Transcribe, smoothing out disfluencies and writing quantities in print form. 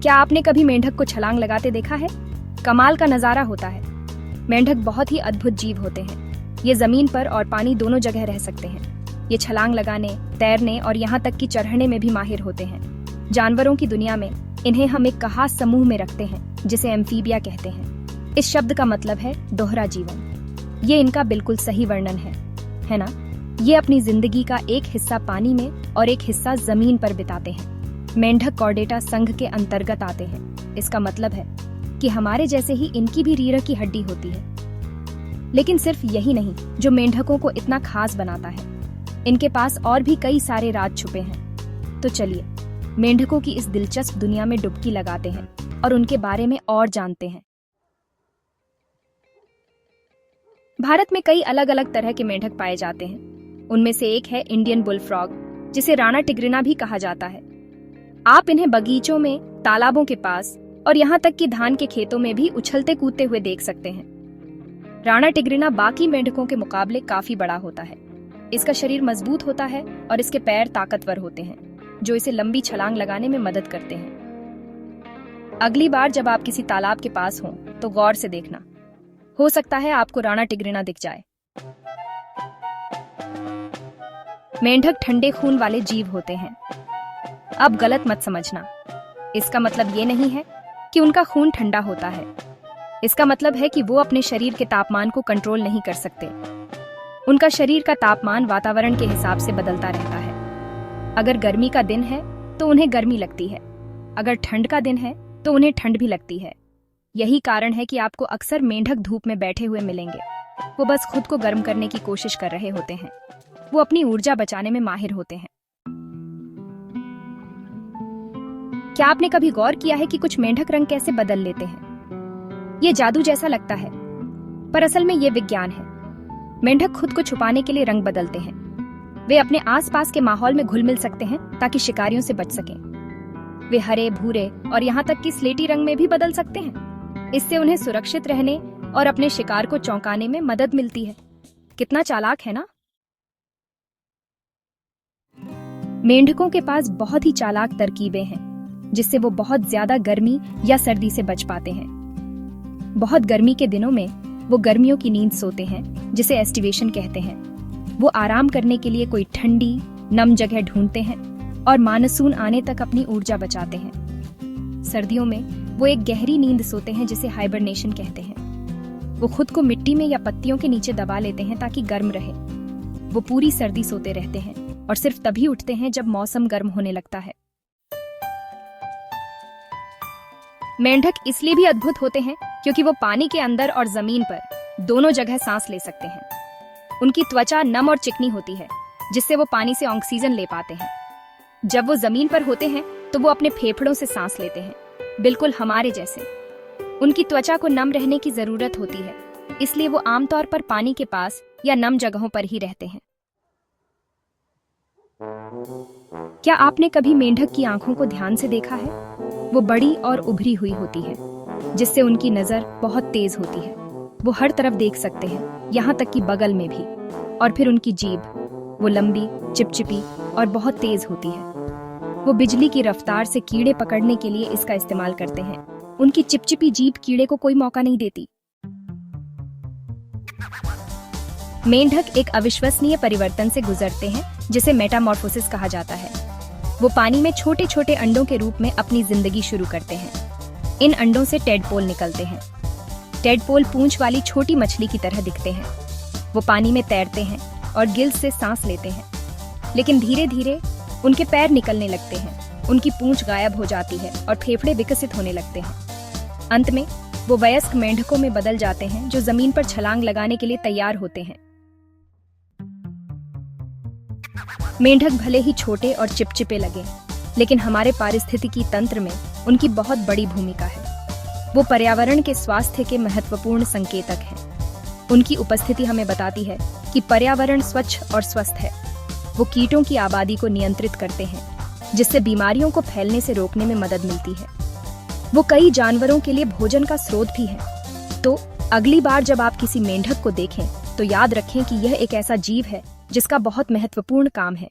क्या आपने कभी मेंढक को छलांग लगाते देखा है? कमाल का नजारा होता है। मेंढक बहुत ही अद्भुत जीव होते हैं। ये जमीन पर और पानी दोनों जगह रह सकते हैं। ये छलांग लगाने, तैरने और यहाँ तक कि चढ़ने में भी माहिर होते हैं। जानवरों की दुनिया में इन्हें हम एक खास समूह में रखते हैं जिसे एम्फीबिया कहते हैं। इस शब्द का मतलब है दोहरा जीवन। ये इनका बिल्कुल सही वर्णन है ना? ये अपनी जिंदगी का एक हिस्सा पानी में और एक हिस्सा जमीन पर बिताते हैं। मेंढक कॉर्डेटा संघ के अंतर्गत आते हैं। इसका मतलब है कि हमारे जैसे ही इनकी भी रीढ़ की हड्डी होती है। लेकिन सिर्फ यही नहीं जो मेंढकों को इतना खास बनाता है, इनके पास और भी कई सारे राज छुपे हैं। तो चलिए मेंढकों की इस दिलचस्प दुनिया में डुबकी लगाते हैं और उनके बारे में और जानते हैं। भारत में कई अलग अलग तरह के मेंढक पाए जाते हैं। उनमें से एक है इंडियन बुलफ्रॉग, जिसे राणा टिग्रिना भी कहा जाता है। आप इन्हें बगीचों में, तालाबों के पास और यहाँ तक कि धान के खेतों में भी उछलते कूदते हुए देख सकते हैं। राणा टिग्रिना बाकी मेंढकों के मुकाबले काफी बड़ा होता है। इसका शरीर मजबूत होता है और इसके पैर ताकतवर होते हैं, जो इसे लंबी छलांग लगाने में मदद करते हैं। अगली बार जब आप किसी तालाब के पास हों तो गौर से देखना, हो सकता है आपको राणा टिग्रिना दिख जाए। मेंढक ठंडे खून वाले जीव होते हैं। अब गलत मत समझना, इसका मतलब ये नहीं है कि उनका खून ठंडा होता है। इसका मतलब है कि वो अपने शरीर के तापमान को कंट्रोल नहीं कर सकते। उनका शरीर का तापमान वातावरण के हिसाब से बदलता रहता है। अगर गर्मी का दिन है तो उन्हें गर्मी लगती है, अगर ठंड का दिन है तो उन्हें ठंड भी लगती है। यही कारण है कि आपको अक्सर मेंढक धूप में बैठे हुए मिलेंगे। वो बस खुद को गर्म करने की कोशिश कर रहे होते हैं। वो अपनी ऊर्जा बचाने में माहिर होते हैं। क्या आपने कभी गौर किया है कि कुछ मेंढक रंग कैसे बदल लेते हैं? ये जादू जैसा लगता है, पर असल में ये विज्ञान है। मेंढक खुद को छुपाने के लिए रंग बदलते हैं। वे अपने आसपास के माहौल में घुल मिल सकते हैं ताकि शिकारियों से बच सकें। वे हरे, भूरे और यहाँ तक कि स्लेटी रंग में भी बदल सकते हैं। इससे उन्हें सुरक्षित रहने और अपने शिकार को चौंकाने में मदद मिलती है। कितना चालाक है ना? मेंढकों के पास बहुत ही चालाक तरकीबें हैं, जिससे वो बहुत ज्यादा गर्मी या सर्दी से बच पाते हैं। बहुत गर्मी के दिनों में वो गर्मियों की नींद सोते हैं, जिसे एस्टिवेशन कहते हैं। वो आराम करने के लिए कोई ठंडी, नम जगह ढूंढते हैं और मानसून आने तक अपनी ऊर्जा बचाते हैं। सर्दियों में वो एक गहरी नींद सोते हैं, जिसे हाइबरनेशन कहते हैं। वो खुद को मिट्टी में या पत्तियों के नीचे दबा लेते हैं ताकि गर्म रहे। वो पूरी सर्दी सोते रहते हैं और सिर्फ तभी उठते हैं जब मौसम गर्म होने लगता है। मेंढक इसलिए भी अद्भुत होते हैं क्योंकि वो पानी के अंदर और जमीन पर दोनों जगह सांस ले सकते हैं। उनकी त्वचा नम और चिकनी होती है, जिससे वो पानी से ऑक्सीजन ले पाते हैं। जब वो जमीन पर होते हैं तो वो अपने फेफड़ों से सांस लेते हैं, बिल्कुल हमारे जैसे। उनकी त्वचा को नम रहने की जरूरत होती है, इसलिए वो आमतौर पर पानी के पास या नम जगहों पर ही रहते हैं। क्या आपने कभी मेंढक की आंखों को ध्यान से देखा है? वो बड़ी और उभरी हुई होती है, जिससे उनकी नजर बहुत तेज होती है। वो हर तरफ देख सकते हैं, यहाँ तक कि बगल में भी। और फिर उनकी जीभ, वो लंबी, चिपचिपी और बहुत तेज होती है। वो बिजली की रफ्तार से कीड़े पकड़ने के लिए इसका इस्तेमाल करते हैं। उनकी चिपचिपी जीभ कीड़े को कोई मौका नहीं देती। मेंढक एक अविश्वसनीय परिवर्तन से गुजरते हैं, जिसे मेटामॉर्फोसिस कहा जाता है। वो पानी में छोटे छोटे अंडों के रूप में अपनी जिंदगी शुरू करते हैं। इन अंडों से टेडपोल निकलते हैं। टेडपोल पूंछ वाली छोटी मछली की तरह दिखते हैं। वो पानी में तैरते हैं और गिल्स से सांस लेते हैं, लेकिन धीरे धीरे उनके पैर निकलने लगते हैं, उनकी पूंछ गायब हो जाती है और फेफड़े विकसित होने लगते हैं। अंत में वो वयस्क मेंढकों में बदल जाते हैं, जो जमीन पर छलांग लगाने के लिए तैयार होते हैं। मेंढक भले ही छोटे और चिपचिपे लगे, लेकिन हमारे पारिस्थितिकी तंत्र में उनकी बहुत बड़ी भूमिका है। वो पर्यावरण के स्वास्थ्य के महत्वपूर्ण संकेतक हैं। उनकी उपस्थिति हमें बताती है कि पर्यावरण स्वच्छ और स्वस्थ है। वो कीटों की आबादी को नियंत्रित करते हैं, जिससे बीमारियों को फैलने से रोकने में मदद मिलती है। वो कई जानवरों के लिए भोजन का स्रोत भी है। तो अगली बार जब आप किसी मेंढक को देखें तो याद रखें कि यह एक ऐसा जीव है जिसका बहुत महत्वपूर्ण काम है।